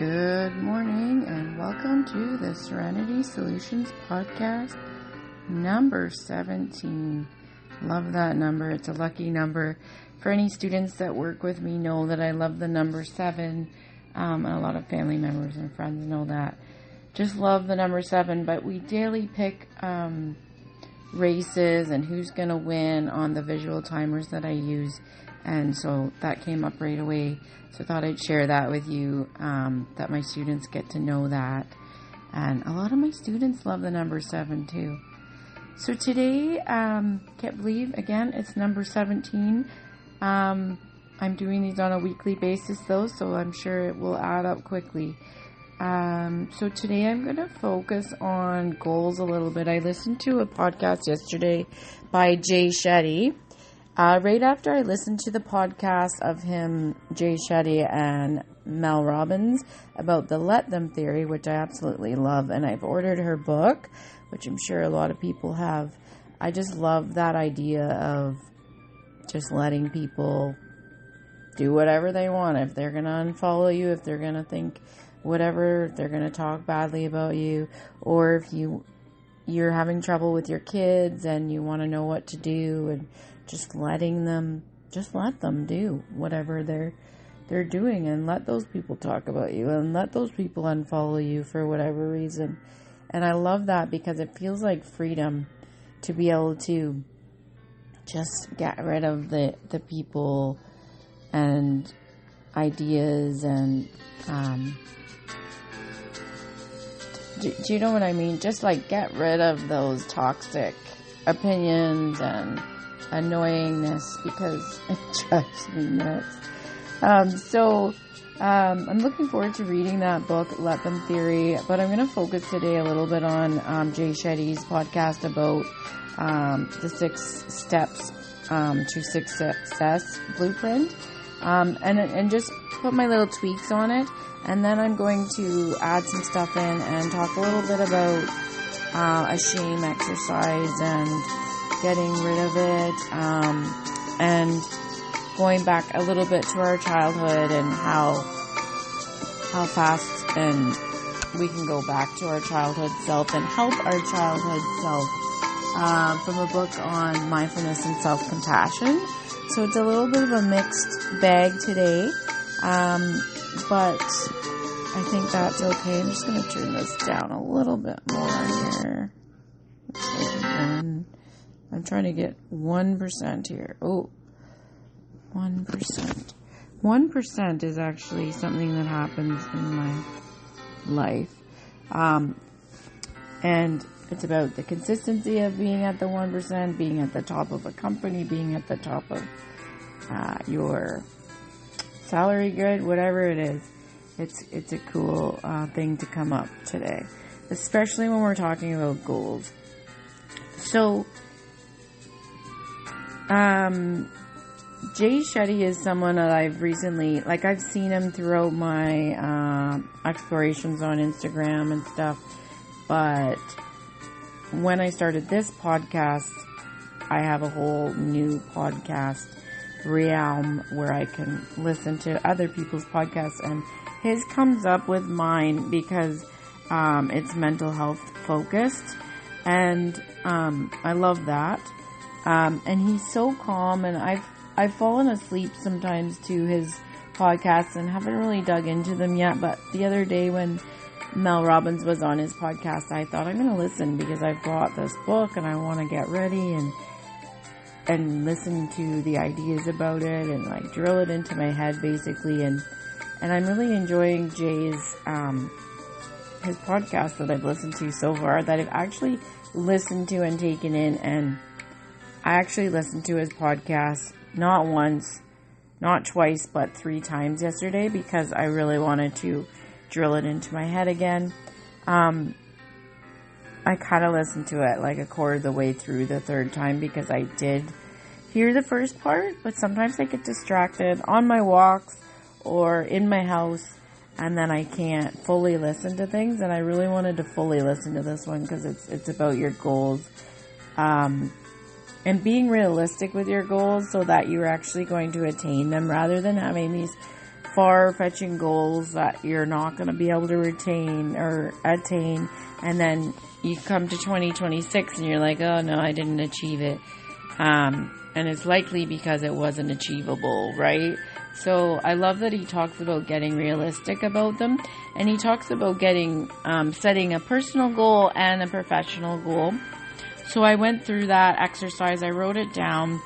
Good morning and welcome to the Serenity Solutions podcast number 17. Love that number. It's a lucky number. For any students that work with me know that I love the number 7. And a lot of family members and friends know that. Just love the number 7, but we daily pick races and who's going to win on the visual timers that I use. And so that came up right away. So I thought I'd share that with you, that my students get to know that. And a lot of my students love the number 7 too. So today, can't believe, again, it's number 17. I'm doing these on a weekly basis though, so I'm sure it will add up quickly. So today I'm going to focus on goals a little bit. I listened to a podcast yesterday by Jay Shetty. Right after I listened to the podcast of him, Jay Shetty and Mel Robbins, about the let them theory, which I absolutely love, and I've ordered her book, which I'm sure a lot of people have. I just love that idea of just letting people do whatever they want. If they're going to unfollow you, if they're going to think whatever, if they're going to talk badly about you, or if you're having trouble with your kids and you want to know what to do, and just let them do whatever they're doing, and let those people talk about you, and let those people unfollow you for whatever reason. And I love that because it feels like freedom to be able to just get rid of the people and ideas and do you know what I mean? Just like get rid of those toxic opinions and annoyingness, because it drives me nuts. I'm looking forward to reading that book, Let Them Theory, but I'm going to focus today a little bit on Jay Shetty's podcast about the 6 steps to success blueprint, and just put my little tweaks on it, and then I'm going to add some stuff in and talk a little bit about a shame exercise and getting rid of it, and going back a little bit to our childhood and how fast and we can go back to our childhood self and help our childhood self, from a book on mindfulness and self-compassion. So it's a little bit of a mixed bag today, but I think that's okay. I'm just going to turn this down a little bit more here. I'm trying to get 1% here. Oh, 1%. 1% is actually something that happens in my life. And it's about the consistency of being at the 1%, being at the top of a company, being at the top of your salary grid, whatever it is. It's a cool thing to come up today, especially when we're talking about goals. So, Jay Shetty is someone that I've recently, I've seen him throughout my explorations on Instagram and stuff, but when I started this podcast, I have a whole new podcast realm where I can listen to other people's podcasts, and his comes up with mine because it's mental health focused, and I love that. And he's so calm, and I've fallen asleep sometimes to his podcasts and haven't really dug into them yet, but the other day when Mel Robbins was on his podcast, I thought I'm going to listen because I've bought this book and I want to get ready and listen to the ideas about it and drill it into my head basically, and I'm really enjoying Jay's his podcast that I've listened to so far, that I've actually listened to and taken in. And I actually listened to his podcast not once, not twice, but 3 times yesterday because I really wanted to drill it into my head again. I kind of listened to it like a quarter of the way through the 3rd time because I did hear the first part, but sometimes I get distracted on my walks or in my house, and then I can't fully listen to things, and I really wanted to fully listen to this one because it's about your goals. And being realistic with your goals so that you're actually going to attain them rather than having these far-fetching goals that you're not going to be able to retain or attain, and then you come to 2026 and you're like, oh no, I didn't achieve it. And it's likely because it wasn't achievable, right? So I love that he talks about getting realistic about them, and he talks about setting a personal goal and a professional goal. So I went through that exercise, I wrote it down,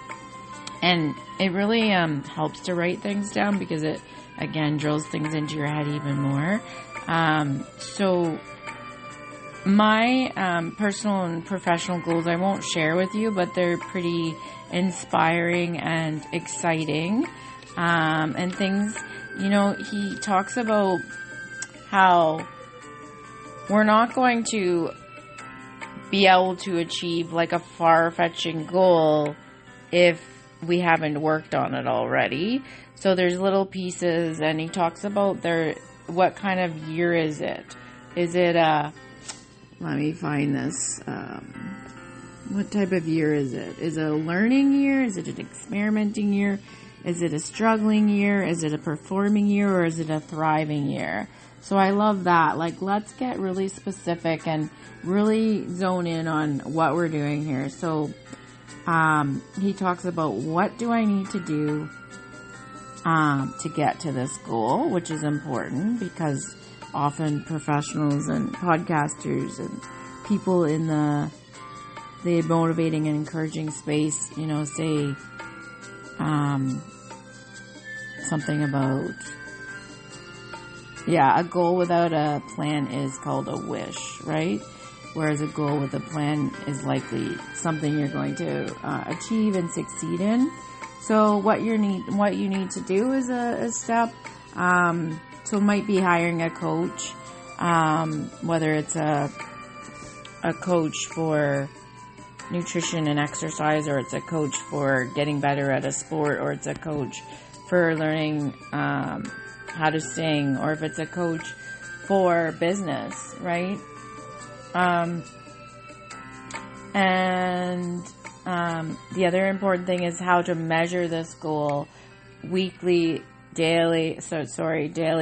and it really helps to write things down because it, again, drills things into your head even more. So my personal and professional goals I won't share with you, but they're pretty inspiring and exciting. And things, he talks about how we're not going to be able to achieve like a far-fetching goal if we haven't worked on it already. So there's little pieces, and he talks about what kind of year is it? Is it let me find this. What type of year is it? Is it a learning year? Is it an experimenting year? Is it a struggling year? Is it a performing year? Or is it a thriving year? So I love that. Like, let's get really specific and really zone in on what we're doing here. So he talks about, what do I need to do to get to this goal, which is important because often professionals and podcasters and people in the motivating and encouraging space, say something about, a goal without a plan is called a wish, right? Whereas a goal with a plan is likely something you're going to achieve and succeed in. So what you need to do is a step. So it might be hiring a coach, whether it's a coach for nutrition and exercise, or it's a coach for getting better at a sport, or it's a coach for learning how to sing, or if it's a coach for business, right? The other important thing is how to measure this goal daily,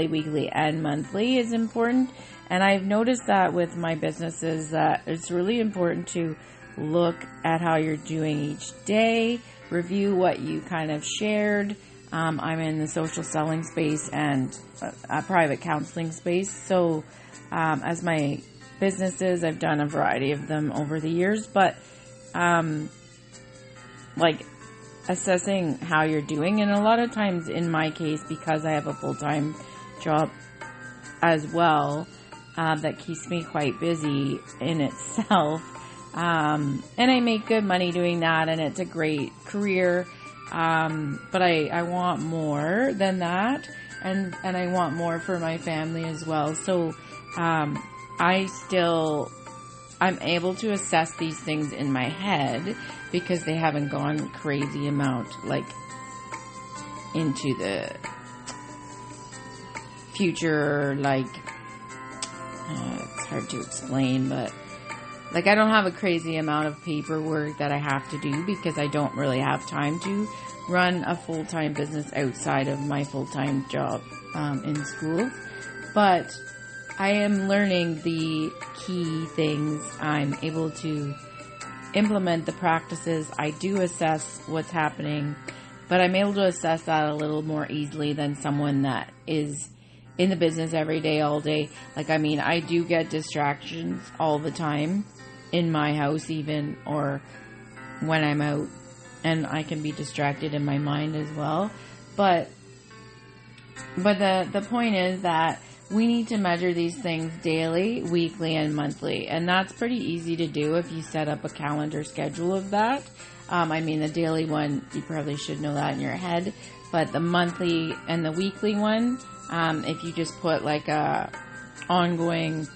weekly, and monthly is important. And I've noticed that with my businesses that it's really important to look at how you're doing each day, review what you kind of shared. I'm in the social selling space and a private counseling space. So as my businesses, I've done a variety of them over the years, but assessing how you're doing. And a lot of times in my case, because I have a full-time job as well, that keeps me quite busy in itself. And I make good money doing that, and it's a great career. But I want more than that, and I want more for my family as well. So, I'm able to assess these things in my head because they haven't gone crazy amount, into the future, it's hard to explain, but I don't have a crazy amount of paperwork that I have to do because I don't really have time to run a full-time business outside of my full-time job in school. But I am learning the key things. I'm able to implement the practices. I do assess what's happening, but I'm able to assess that a little more easily than someone that is in the business every day, all day. I do get distractions all the time in my house even, or when I'm out, and I can be distracted in my mind as well. But the point is that we need to measure these things daily, weekly, and monthly. And that's pretty easy to do if you set up a calendar schedule of that. The daily one, you probably should know that in your head. But the monthly and the weekly one, if you just put a ongoing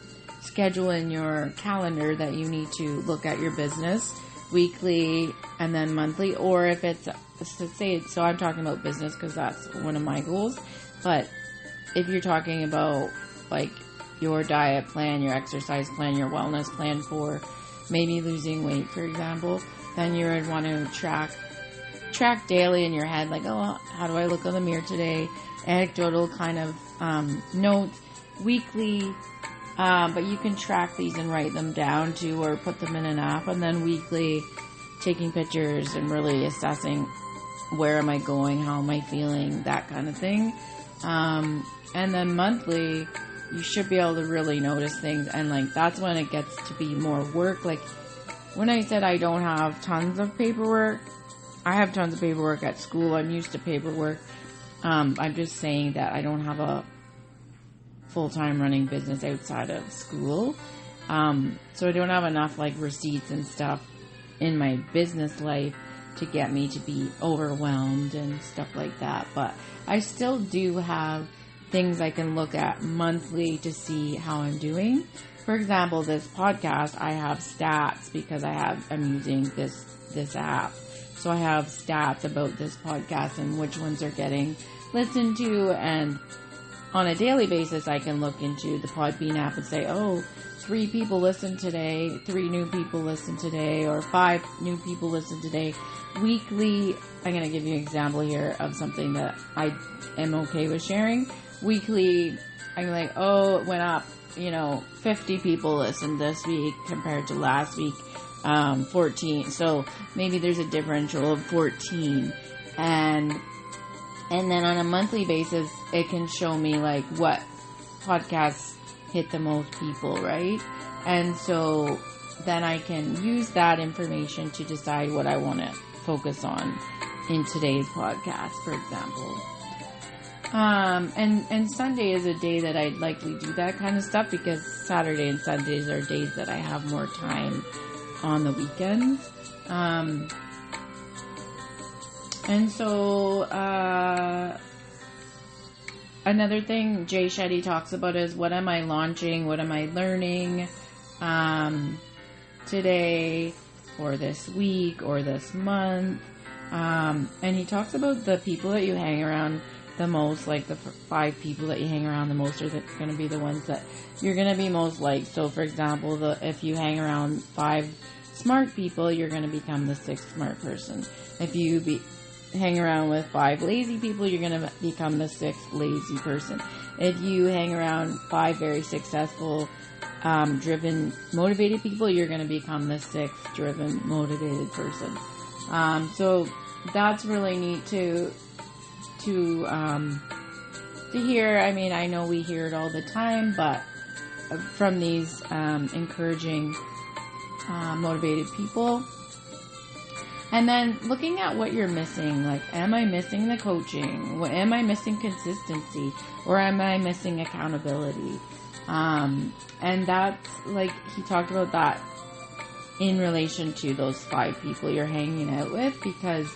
schedule in your calendar that you need to look at your business weekly and then monthly, or if it's, so I'm talking about business because that's one of my goals. But if you're talking about your diet plan, your exercise plan, your wellness plan for maybe losing weight, for example, then you would want to track track daily in your head, like, oh, how do I look in the mirror today? Anecdotal kind of notes. Weekly, but you can track these and write them down too, or put them in an app. And then weekly, taking pictures and really assessing where am I going, how am I feeling, that kind of thing. And then monthly, you should be able to really notice things, and like that's when it gets to be more work. Like when I said I don't have tons of paperwork, I have tons of paperwork at school. I'm used to paperwork. I'm just saying that I don't have a full-time running business outside of school. So I don't have enough like receipts and stuff in my business life to get me to be overwhelmed and stuff like that. But I still do have things I can look at monthly to see how I'm doing. For example, this podcast, I have stats because I'm using this app. So I have stats about this podcast and which ones are getting listened to, and on a daily basis, I can look into the Podbean app and say, oh, 3 people listened today, 3 new people listened today, or 5 new people listened today. Weekly, I'm going to give you an example here of something that I am okay with sharing. Weekly, I'm like, oh, it went up, 50 people listened this week compared to last week, 14. So maybe there's a differential of 14. And then on a monthly basis, it can show me like what podcasts hit the most people, right? And so then I can use that information to decide what I want to focus on in today's podcast, for example. And Sunday is a day that I'd likely do that kind of stuff, because Saturday and Sundays are days that I have more time on the weekends. And so, another thing Jay Shetty talks about is, what am I launching? What am I learning, today, or this week, or this month? And he talks about the people that you hang around the most, like the 5 people that you hang around the most are going to be the ones that you're going to be most like. So, for example, if you hang around 5 smart people, you're going to become the 6th smart person. If you hang around with 5 lazy people, you're going to become the 6th lazy person. If you hang around 5 very successful, driven, motivated people, you're going to become the 6th driven, motivated person. So that's really neat to hear. I mean, I know we hear it all the time, but from these encouraging, motivated people. And then looking at what you're missing, like, am I missing the coaching? Am I missing consistency? Or am I missing accountability? And that's, like, he talked about that in relation to those 5 people you're hanging out with, because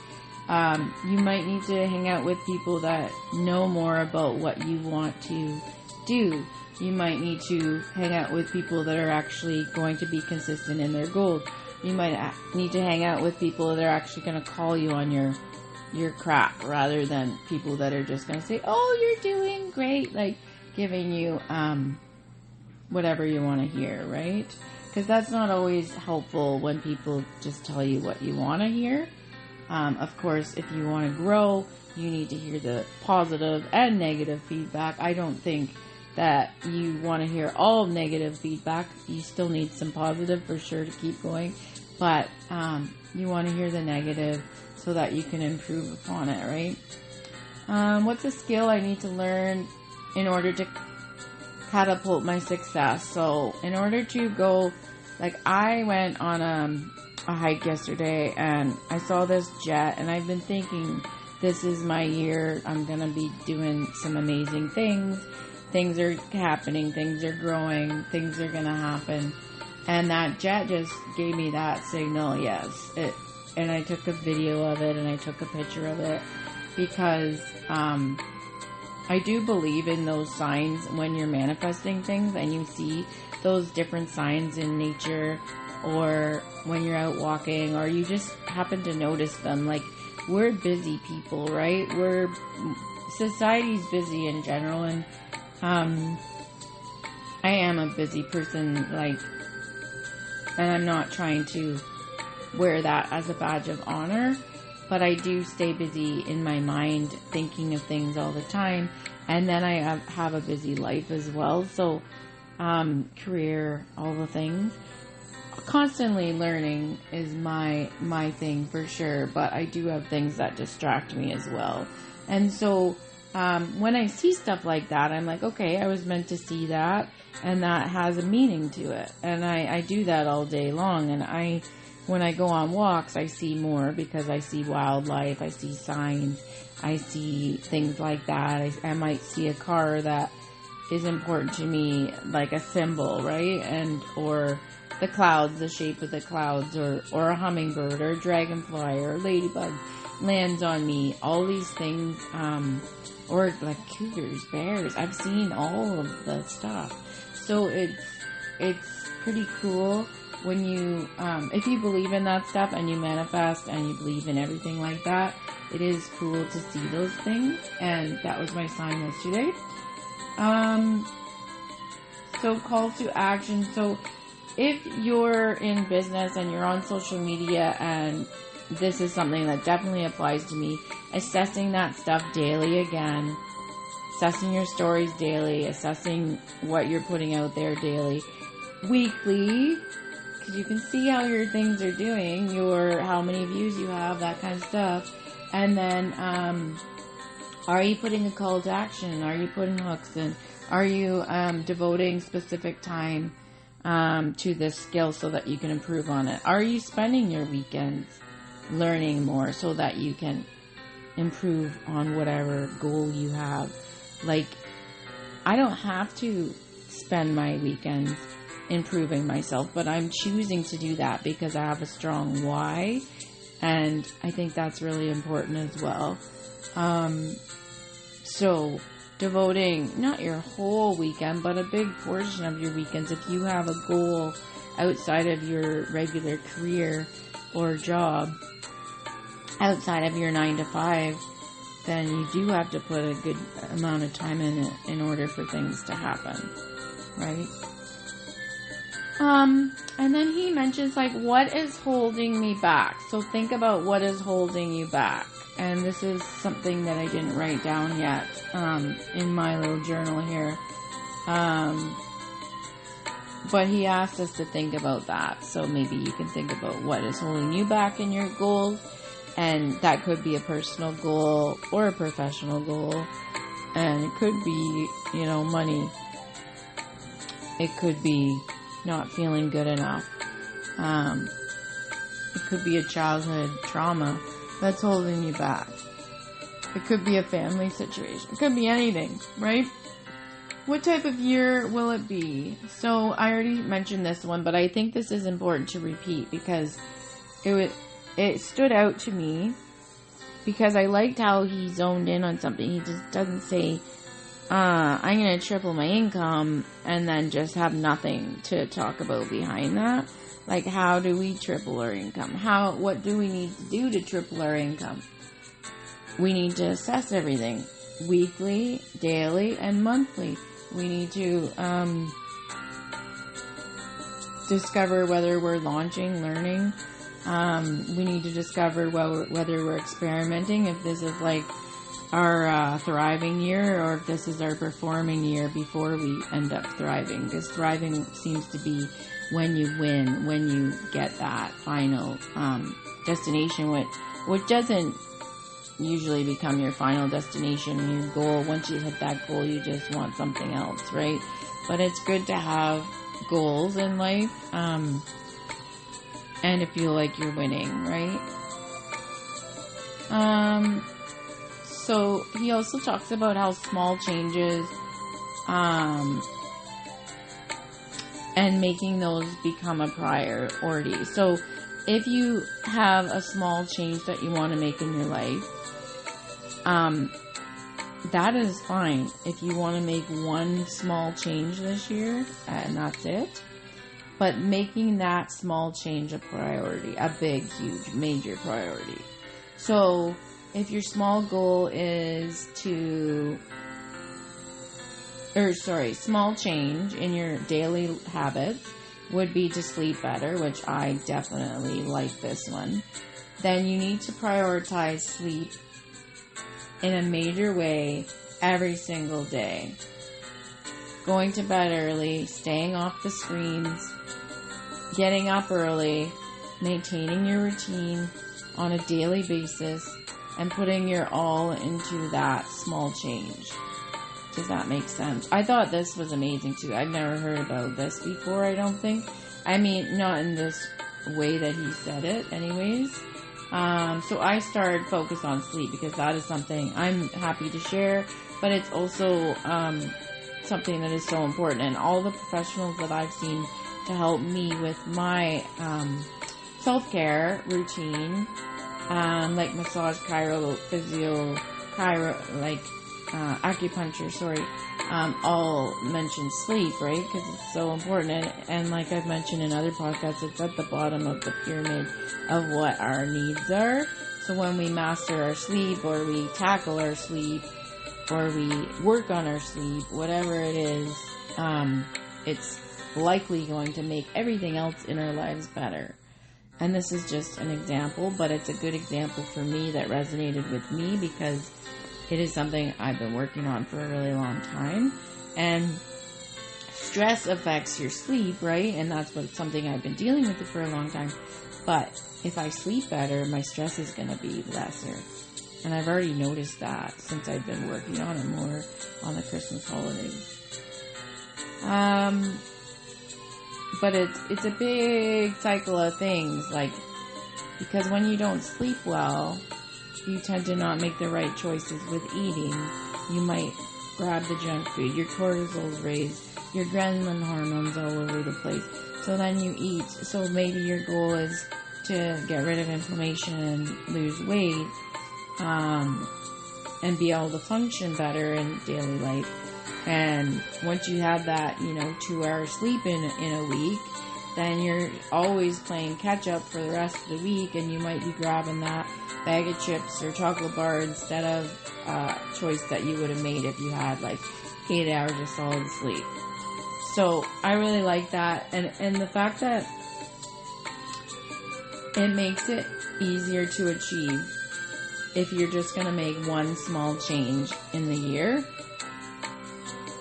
you might need to hang out with people that know more about what you want to do. You might need to hang out with people that are actually going to be consistent in their goals. You might need to hang out with people that are actually going to call you on your crap, rather than people that are just going to say, oh, you're doing great, like giving you whatever you want to hear, right? Because that's not always helpful when people just tell you what you want to hear. Of course, if you want to grow, you need to hear the positive and negative feedback. I don't think that you want to hear all negative feedback. You still need some positive for sure to keep going. But you want to hear the negative so that you can improve upon it, right? What's a skill I need to learn in order to catapult my success? So in order to go, like, I went on a hike yesterday and I saw this jet, and I've been thinking, this is my year. I'm going to be doing some amazing things. Things are happening. Things are growing. Things are going to happen. And that jet just gave me that signal, yes. And I took a video of it and I took a picture of it, because I do believe in those signs when you're manifesting things and you see those different signs in nature, or when you're out walking, or you just happen to notice them. Like, we're busy people, right? Society's busy in general, and I am a busy person, like, and I'm not trying to wear that as a badge of honor. but I do stay busy in my mind thinking of things all the time. And then I have a busy life as well. So, career, all the things. Constantly learning is my thing for sure, but I do have things that distract me as well. And so, when I see stuff like that, I'm like, okay, I was meant to see that, and that has a meaning to it. And I do that all day long. And when I go on walks, I see more because I see wildlife, I see signs, I see things like that. I might see a car that is important to me, like a symbol, right? Or the clouds, the shape of the clouds, or a hummingbird, or a dragonfly, or a ladybug lands on me. All these things, or like cougars, bears. I've seen all of the stuff. So it's pretty cool when you, if you believe in that stuff and you manifest and you believe in everything like that, it is cool to see those things. And that was my sign yesterday. So call to action. So if you're in business and you're on social media, and this is something that definitely applies to me, assessing that stuff daily again, assessing your stories daily, assessing what you're putting out there daily, weekly, because you can see how your things are doing, how many views you have, that kind of stuff. And then, are you putting a call to action? Are you putting hooks in? Are you devoting specific time to this skill so that you can improve on it? Are you spending your weekends learning more so that you can improve on whatever goal you have? Like, I don't have to spend my weekends improving myself, but I'm choosing to do that because I have a strong why, and I think that's really important as well. So devoting not your whole weekend, but a big portion of your weekends. If you have a goal outside of your regular career or job, outside of your 9 to 5, then you do have to put a good amount of time in it in order for things to happen, right? And then he mentions, like, what is holding me back? So think about what is holding you back. And this is something that I didn't write down yet, in my little journal here. But he asked us to think about that. So maybe you can think about what is holding you back in your goals. And that could be a personal goal or a professional goal. And it could be, money. It could be not feeling good enough. It could be a childhood trauma that's holding you back. It could be a family situation. It could be anything, right? What type of year will it be? So I already mentioned this one, but I think this is important to repeat because it stood out to me because I liked how he zoned in on something. He just doesn't say, I'm going to triple my income and then just have nothing to talk about behind that. Like, how do we triple our income? What do we need to do to triple our income? We need to assess everything weekly, daily, and monthly. We need to discover whether we're launching, learning. We need to discover whether we're experimenting, if this is like our thriving year or if this is our performing year before we end up thriving. Because thriving seems to be when you win, when you get that final destination, which doesn't usually become your final destination and your goal. Once you hit that goal, you just want something else, right? But it's good to have goals in life and to feel like you're winning, right? So he also talks about how small changes and making those become a priority. So if you have a small change that you want to make in your life, that is fine. If you want to make one small change this year, and that's it. But making that small change a priority, a big, huge, major priority. So if your small goal is small change in your daily habits would be to sleep better, which I definitely like this one. then you need to prioritize sleep in a major way every single day. Going to bed early, staying off the screens, getting up early, maintaining your routine on a daily basis, and putting your all into that small change. Does that make sense? I thought this was amazing too. I've never heard about this before, I don't think. I mean, not in this way that he said it anyways. So I started focus on sleep because that is something I'm happy to share, but it's also something that is so important. And all the professionals that I've seen to help me with my self-care routine, like massage, chiro, physio, acupuncture, all mention sleep, right? Because it's so important. And like I've mentioned in other podcasts, it's at the bottom of the pyramid of what our needs are. So when we master our sleep, or we tackle our sleep, or we work on our sleep, whatever it is, it's likely going to make everything else in our lives better. And this is just an example, but it's a good example for me that resonated with me because it is something I've been working on for a really long time. And stress affects your sleep, right? And that's something I've been dealing with for a long time. But if I sleep better, my stress is going to be lesser. And I've already noticed that since I've been working on it more on the Christmas holidays. But it's a big cycle of things, like, because when you don't sleep well, you tend to not make the right choices with eating. You might grab the junk food, your cortisol's raised, your adrenaline hormones all over the place. So then you eat. So maybe your goal is to get rid of inflammation and lose weight, and be able to function better in daily life. And once you have that, 2 hours sleep in a week, then you're always playing catch up for the rest of the week, and you might be grabbing that bag of chips or chocolate bar instead of a choice that you would have made if you had 8 hours of solid sleep. So I really like that, and the fact that it makes it easier to achieve if you're just going to make one small change in the year,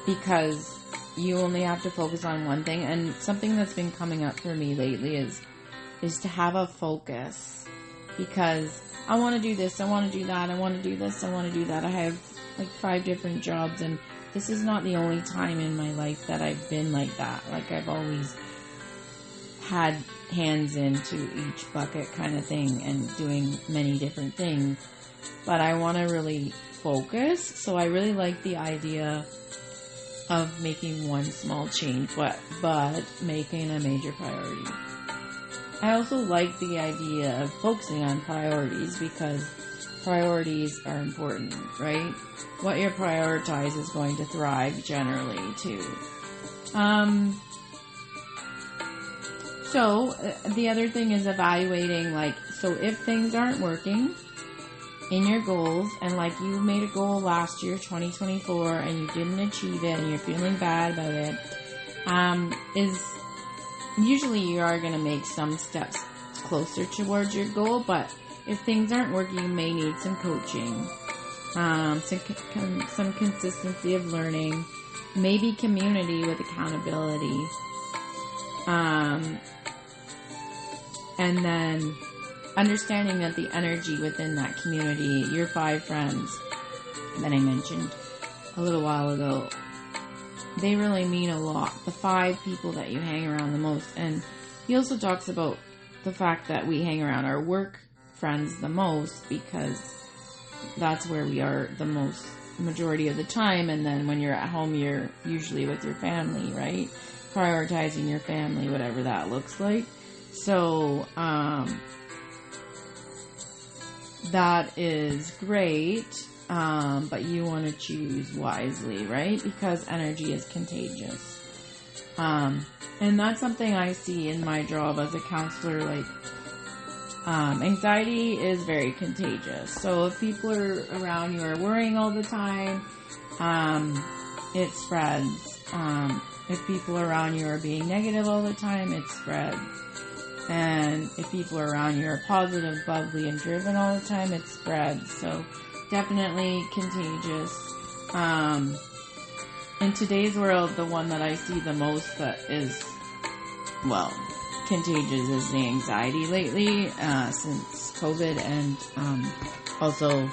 because you only have to focus on one thing. And something that's been coming up for me lately is to have a focus, because I want to do this, I want to do that, I want to do this, I want to do that. I have 5 different jobs, and this is not the only time in my life that I've been like that. I've always had hands into each bucket kind of thing and doing many different things, but I want to really focus. So I really like the idea of making one small change, but making a major priority. I also like the idea of focusing on priorities, because priorities are important, right? What you prioritize is going to thrive generally too. So the other thing is evaluating, so if things aren't working in your goals, and you made a goal last year, 2024, and you didn't achieve it, and you're feeling bad about it, is usually you are going to make some steps closer towards your goal. But if things aren't working, you may need some coaching, some consistency of learning, maybe community with accountability, and then understanding that the energy within that community, your 5 friends that I mentioned a little while ago, they really mean a lot. The 5 people that you hang around the most. And he also talks about the fact that we hang around our work friends the most, because that's where we are the most majority of the time. And then when you're at home, you're usually with your family, right? Prioritizing your family, whatever that looks like. So, that is great, but you want to choose wisely, right? Because energy is contagious. And that's something I see in my job as a counselor. Anxiety is very contagious. So if people are around you are worrying all the time, it spreads. If people around you are being negative all the time, it spreads. And if people around you are positive, bubbly, and driven all the time, it spreads. So definitely contagious. In today's world, the one that I see the most that is, well, contagious is the anxiety lately, since COVID, and also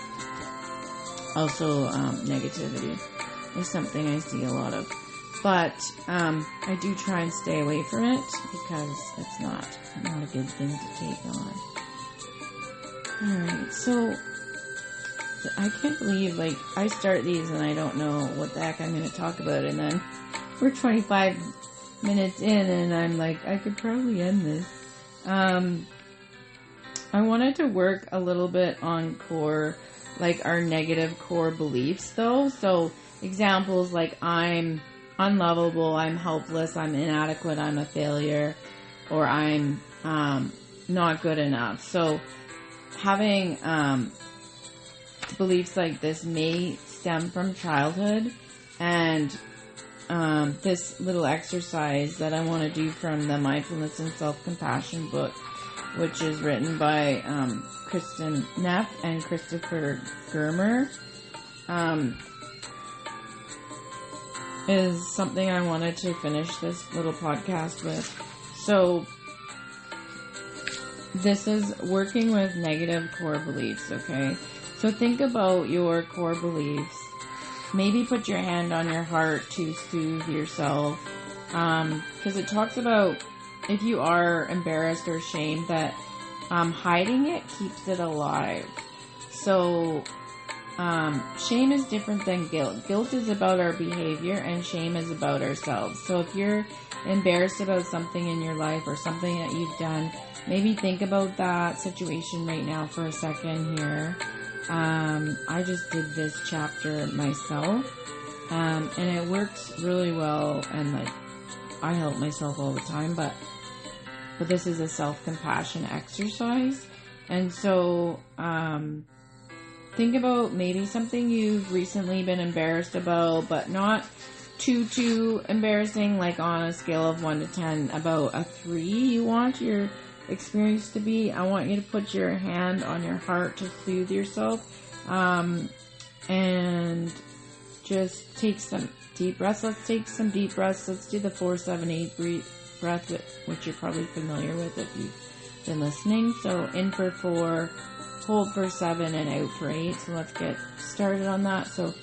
negativity is something I see a lot of. But I do try and stay away from it because it's not a good thing to take on. Alright, so I can't believe, like, I start these and I don't know what the heck I'm going to talk about, and then we're 25 minutes in and I'm like, I could probably end this. I wanted to work a little bit on core, like our negative core beliefs though. So examples like I'm unlovable, I'm helpless, I'm inadequate, I'm a failure, or I'm not good enough. So having beliefs like this may stem from childhood, and this little exercise that I want to do from the Mindfulness and Self-Compassion book, which is written by Kristen Neff and Christopher Germer, is something I wanted to finish this little podcast with. So this is working with negative core beliefs, okay? So think about your core beliefs. Maybe put your hand on your heart to soothe yourself. Because it talks about if you are embarrassed or ashamed, that hiding it keeps it alive. So shame is different than guilt. Guilt is about our behavior and shame is about ourselves. So if you're embarrassed about something in your life or something that you've done, maybe think about that situation right now for a second here. I just did this chapter myself, and it works really well, and like, I help myself all the time, but this is a self-compassion exercise. And so, think about maybe something you've recently been embarrassed about, but not too embarrassing, like on a scale of 1 to 10, about a 3 you want your experience to be. I want you to put your hand on your heart to soothe yourself, and just take some deep breaths. Let's take some deep breaths. Let's do the 4-7-8 breath, which you're probably familiar with if you've been listening. So in for 4, hold for 7, and out for 8. So let's get started on that. So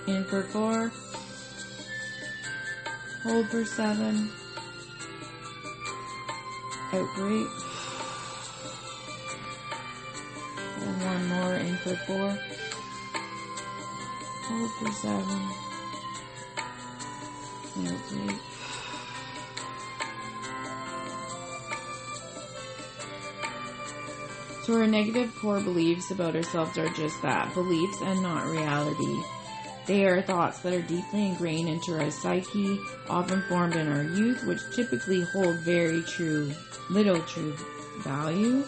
in for 4, hold for 7, out for 8, and one more, in for 4, hold for 7, and out for 8. So our negative core beliefs about ourselves are just that, beliefs and not reality. They are thoughts that are deeply ingrained into our psyche, often formed in our youth, which typically hold very little true value.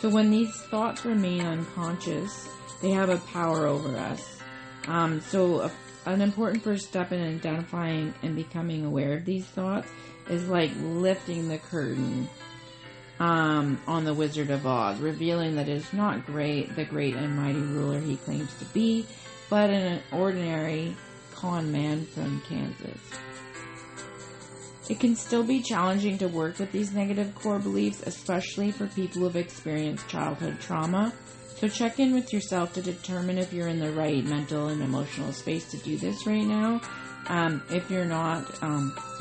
So when these thoughts remain unconscious, they have a power over us. An important first step in identifying and becoming aware of these thoughts is like lifting the curtain on the Wizard of Oz, revealing that it is not the great and mighty ruler he claims to be, but an ordinary con man from Kansas. It can still be challenging to work with these negative core beliefs, especially for people who have experienced childhood trauma. So check in with yourself to determine if you're in the right mental and emotional space to do this right now. If you're not,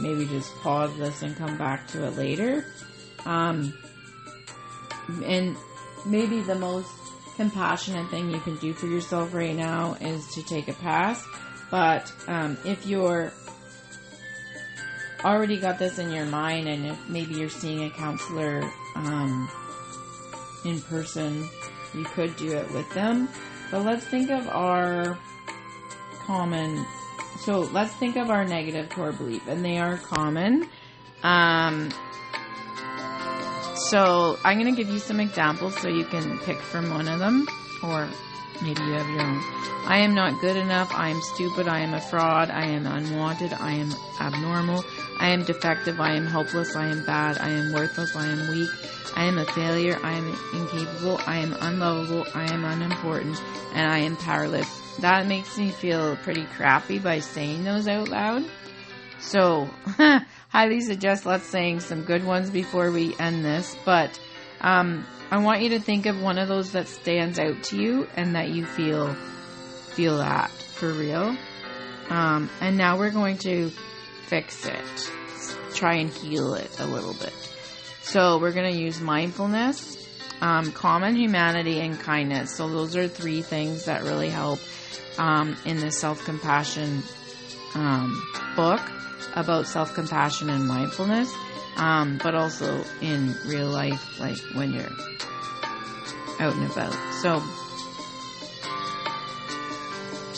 maybe just pause this and come back to it later. And maybe the most compassionate thing you can do for yourself right now is to take a pass. But if you're already got this in your mind, and if maybe you're seeing a counselor in person, you could do it with them. But let's think of our negative core belief, and they are common. So I'm going to give you some examples so you can pick from one of them, or Maybe you have your own. I am not good enough. I am stupid. I am a fraud. I am unwanted. I am abnormal. I am defective. I am helpless. I am bad. I am worthless. I am weak. I am a failure. I am incapable. I am unlovable. I am unimportant. And I am powerless. That makes me feel pretty crappy by saying those out loud. So, highly suggest let's saying some good ones before we end this. But, I want you to think of one of those that stands out to you and that you feel that for real. And now we're going to fix it. Try and heal it a little bit. So we're going to use mindfulness, common humanity, and kindness. So those are 3 things that really help in the self-compassion book about self-compassion and mindfulness. But also in real life, like when you're out and about. So,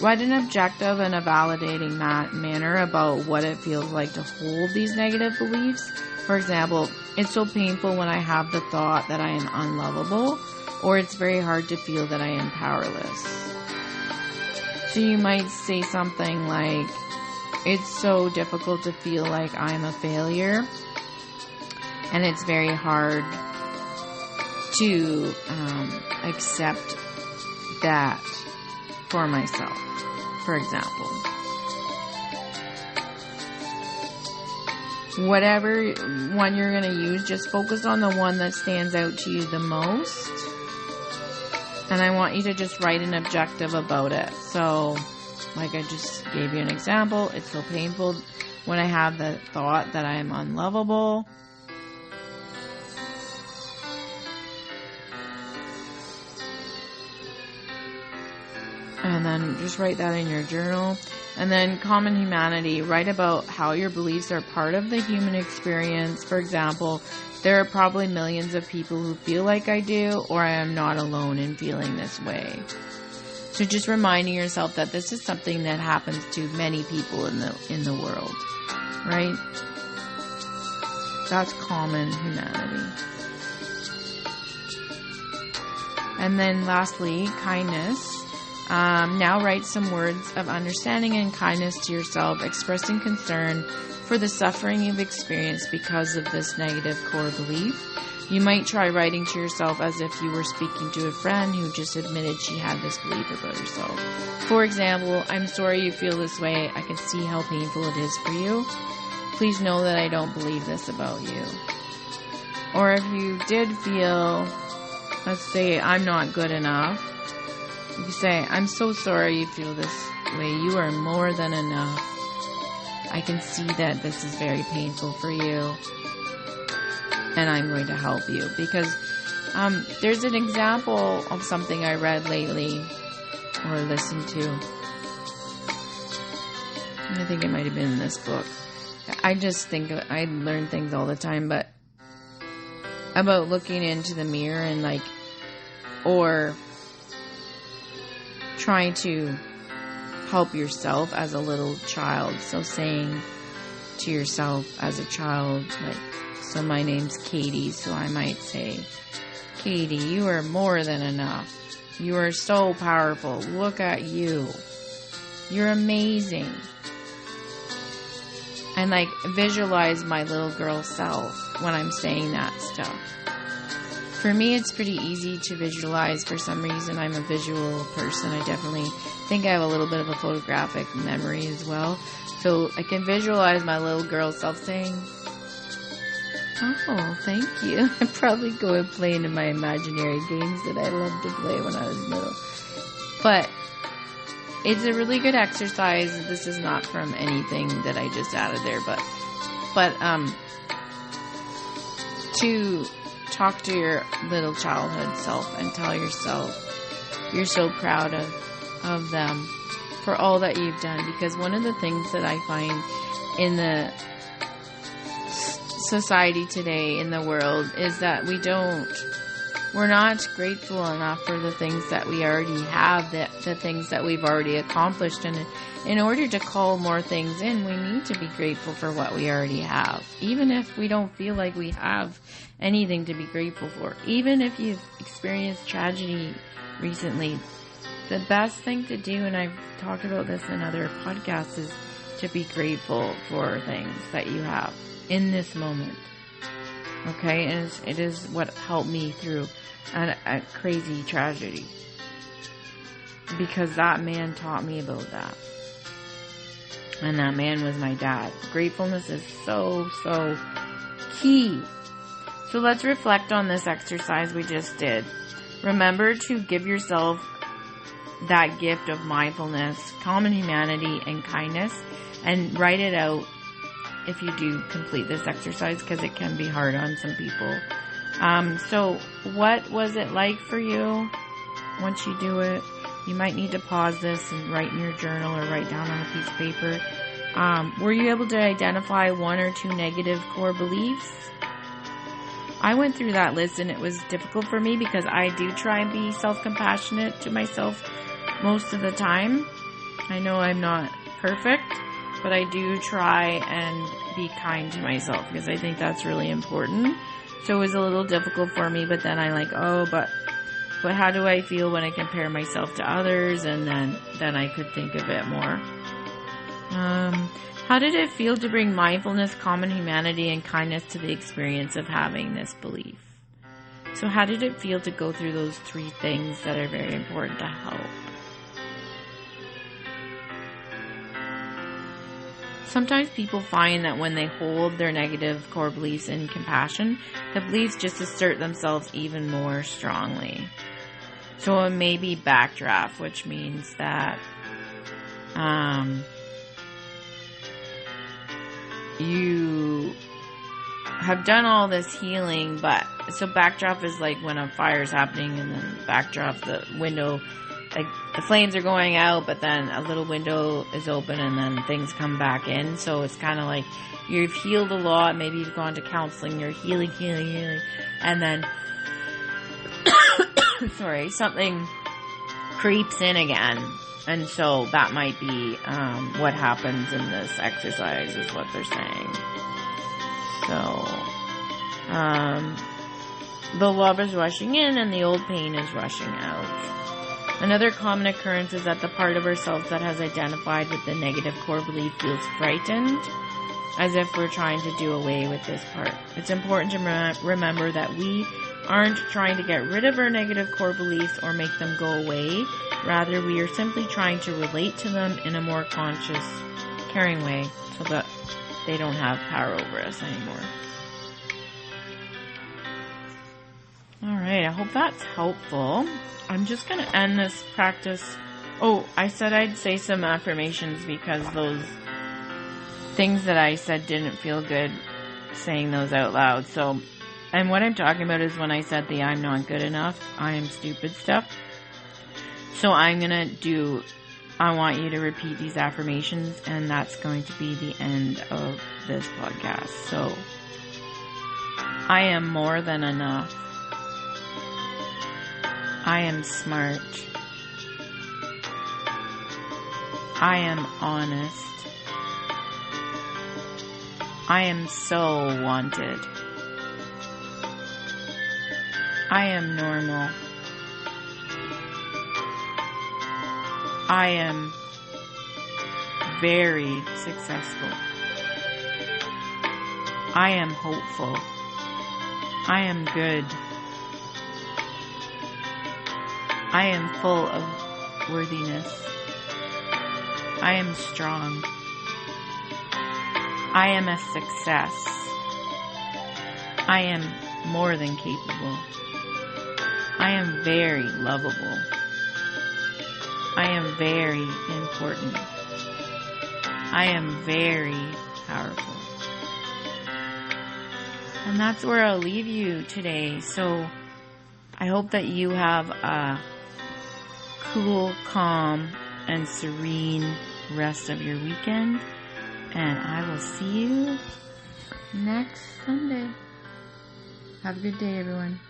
write an objective and a validating manner about what it feels like to hold these negative beliefs. For example, it's so painful when I have the thought that I am unlovable, or it's very hard to feel that I am powerless. So you might say something like, it's so difficult to feel like I'm a failure, and it's very hard to accept that for myself, for example. Whatever one you're going to use, just focus on the one that stands out to you the most. And I want you to just write an objective about it. So, like I just gave you an example, it's so painful when I have the thought that I am unlovable. And then just write that in your journal. And then common humanity, write about how your beliefs are part of the human experience. For example, there are probably millions of people who feel like I do, or I am not alone in feeling this way. So just reminding yourself that this is something that happens to many people in the world, right? That's common humanity. And then lastly, kindness. Now write some words of understanding and kindness to yourself, expressing concern for the suffering you've experienced because of this negative core belief. You might try writing to yourself as if you were speaking to a friend who just admitted she had this belief about herself. For example, I'm sorry you feel this way. I can see how painful it is for you. Please know that I don't believe this about you. Or if you did feel, let's say, I'm not good enough, you can say, I'm so sorry you feel this way. You are more than enough. I can see that this is very painful for you, and I'm going to help you. Because there's an example of something I read lately or listened to. I think it might have been in this book. I just think I learn things all the time, but about looking into the mirror and or trying to help yourself as a little child. So saying to yourself as a child, so my name's Katie, so I might say, Katie, you are more than enough. You are so powerful. Look at you. You're amazing. And visualize my little girl self when I'm saying that stuff. For me, it's pretty easy to visualize. For some reason, I'm a visual person. I definitely think I have a little bit of a photographic memory as well. So I can visualize my little girl self saying, oh, thank you. I'd probably go and play into my imaginary games that I loved to play when I was little. But it's a really good exercise. This is not from anything that I just added there, but to talk to your little childhood self and tell yourself you're so proud of them for all that you've done. Because one of the things that I find in the society today, in the world, is that we're not grateful enough for the things that we already have, the things that we've already accomplished. And in order to call more things in, we need to be grateful for what we already have. Even if we don't feel like we have anything to be grateful for. Even if you've experienced tragedy recently, the best thing to do, and I've talked about this in other podcasts, is to be grateful for things that you have in this moment. Okay? And it is what helped me through a crazy tragedy. Because that man taught me about that. And that man was my dad. Gratefulness is so, so key. So let's reflect on this exercise we just did. Remember to give yourself that gift of mindfulness, common humanity, and kindness, and write it out if you do complete this exercise, because it can be hard on some people. So what was it like for you once you do it? You might need to pause this and write in your journal or write down on a piece of paper. Were you able to identify 1 or 2 negative core beliefs? I went through that list and it was difficult for me because I do try and be self-compassionate to myself most of the time. I know I'm not perfect, but I do try and be kind to myself because I think that's really important. So it was a little difficult for me, but then but how do I feel when I compare myself to others? And then I could think a bit more. How did it feel to bring mindfulness, common humanity, and kindness to the experience of having this belief? So how did it feel to go through those 3 things that are very important to help? Sometimes people find that when they hold their negative core beliefs in compassion, the beliefs just assert themselves even more strongly. So it may be backdraft, which means that you have done all this healing, but so backdraft is like when a fire is happening and then backdraft, the window, like the flames are going out, but then a little window is open and then things come back in. So it's kind of like you've healed a lot. Maybe you've gone to counseling, you're healing, and then something creeps in again. And so that might be what happens in this exercise is what they're saying. So the love is rushing in and the old pain is rushing out. Another common occurrence is that the part of ourselves that has identified with the negative core belief feels frightened, as if we're trying to do away with this part. It's important to remember that we aren't trying to get rid of our negative core beliefs or make them go away. Rather, we are simply trying to relate to them in a more conscious, caring way so that they don't have power over us anymore. Alright, I hope that's helpful. I'm just going to end this practice. Oh, I said I'd say some affirmations because those things that I said didn't feel good saying those out loud. So, and what I'm talking about is when I said the I'm not good enough, I am stupid stuff. So I want you to repeat these affirmations, and that's going to be the end of this podcast. So, I am more than enough. I am smart. I am honest. I am so wanted. I am normal. I am very successful. I am hopeful. I am good. I am full of worthiness. I am strong. I am a success. I am more than capable. I am very lovable. I am very important. I am very powerful. And that's where I'll leave you today. So I hope that you have a cool, calm, and serene rest of your weekend. And I will see you next Sunday. Have a good day, everyone.